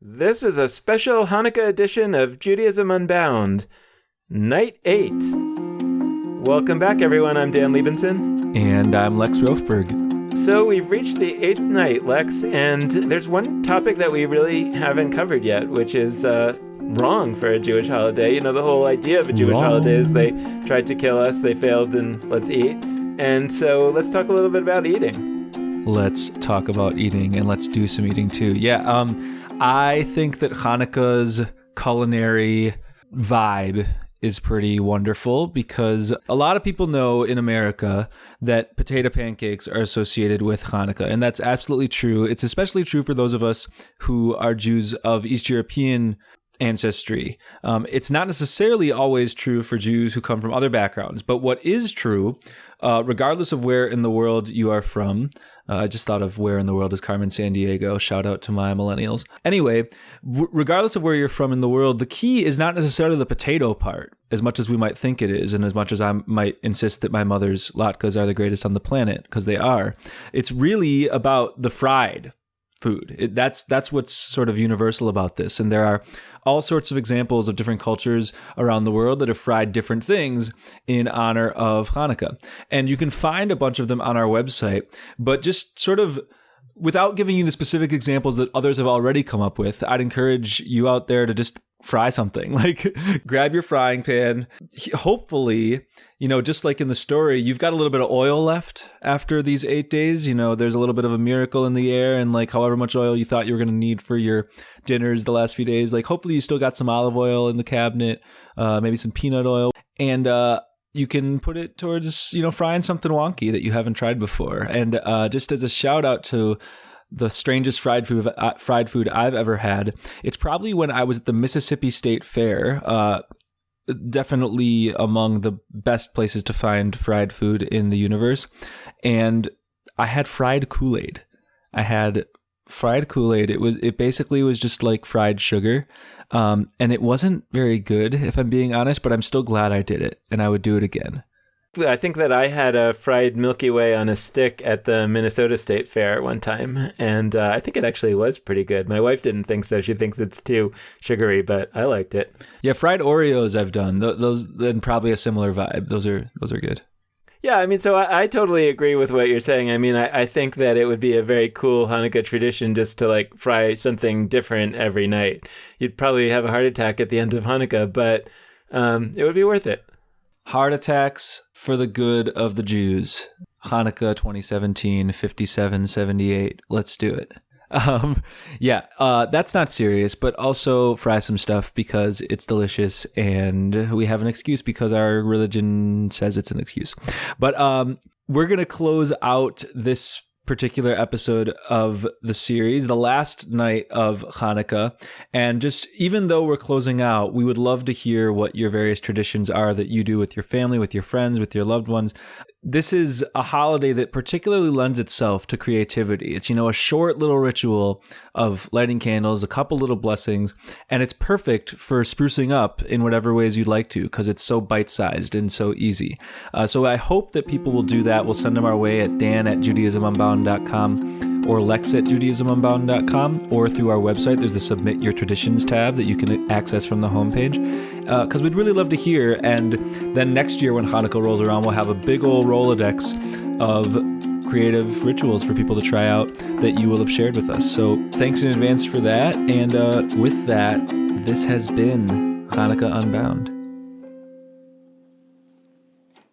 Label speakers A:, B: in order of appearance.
A: This is a special Hanukkah edition of Judaism Unbound, Night 8. Welcome back, everyone. I'm Dan Liebenson.
B: And I'm Lex Rofberg.
A: So we've reached the 8th night, Lex, and there's one topic that we really haven't covered yet, which is wrong for a Jewish holiday. You know, the whole idea of a Jewish holiday is they tried to kill us, they failed, and let's eat. And so let's talk a little bit about eating.
B: Let's talk about eating, and let's do some eating too. I think that Hanukkah's culinary vibe is pretty wonderful because a lot of people know in America that potato pancakes are associated with Hanukkah, and that's absolutely true. It's especially true for those of us who are Jews of East European ancestry. It's not necessarily always true for Jews who come from other backgrounds, but what is true, regardless of where in the world you are from, I just thought of where in the world is Carmen Sandiego. Shout out to my millennials. Anyway, regardless of where you're from in the world, the key is not necessarily the potato part, as much as we might think it is, and as much as I might insist that my mother's latkes are the greatest on the planet, because they are. It's really about the fried food. That's what's sort of universal about this. And there are all sorts of examples of different cultures around the world that have fried different things in honor of Hanukkah. And you can find a bunch of them on our website, but just sort of without giving you the specific examples that others have already come up with, I'd encourage you out there to just fry something. Like, grab your frying pan. Hopefully, just like in the story, you've got a little bit of oil left after these 8 days. There's a little bit of a miracle in the air, and like however much oil you thought you were going to need for your dinners the last few days, like hopefully you still got some olive oil in the cabinet, maybe some peanut oil, and you can put it towards, frying something wonky that you haven't tried before. And just as a shout out to the strangest fried food I've ever had, it's probably when I was at the Mississippi State Fair, definitely among the best places to find fried food in the universe. And I had fried Kool-Aid. It basically was just like fried sugar. And it wasn't very good, if I'm being honest, but I'm still glad I did it, and I would do it again.
A: I think that I had a fried Milky Way on a stick at the Minnesota State Fair one time, and I think it actually was pretty good. My wife didn't think so. She thinks it's too sugary, but I liked it.
B: Yeah, fried Oreos I've done. Those then probably a similar vibe. Those are good.
A: Yeah, I mean, so I totally agree with what you're saying. I mean, I think that it would be a very cool Hanukkah tradition just to like fry something different every night. You'd probably have a heart attack at the end of Hanukkah, but it would be worth it.
B: Heart attacks for the good of the Jews. Hanukkah 2017, 5778. Let's do it. That's not serious, but also fry some stuff because it's delicious and we have an excuse because our religion says it's an excuse. But we're going to close out this particular episode of the series, the last night of Hanukkah. And just even though we're closing out, we would love to hear what your various traditions are that you do with your family, with your friends, with your loved ones. This is a holiday that particularly lends itself to creativity. It's, a short little ritual of lighting candles, a couple little blessings, and it's perfect for sprucing up in whatever ways you'd like to because it's so bite-sized and so easy. So I hope that people will do that. We'll send them our way at dan@judaismunbound.com or lex@judaismunbound.com, or through our website. There's the Submit Your Traditions tab that you can access from the homepage, because we'd really love to hear. And then next year when Hanukkah rolls around, we'll have a big old Rolodex of creative rituals for people to try out that you will have shared with us. So thanks in advance for that. And with that, this has been Hanukkah Unbound.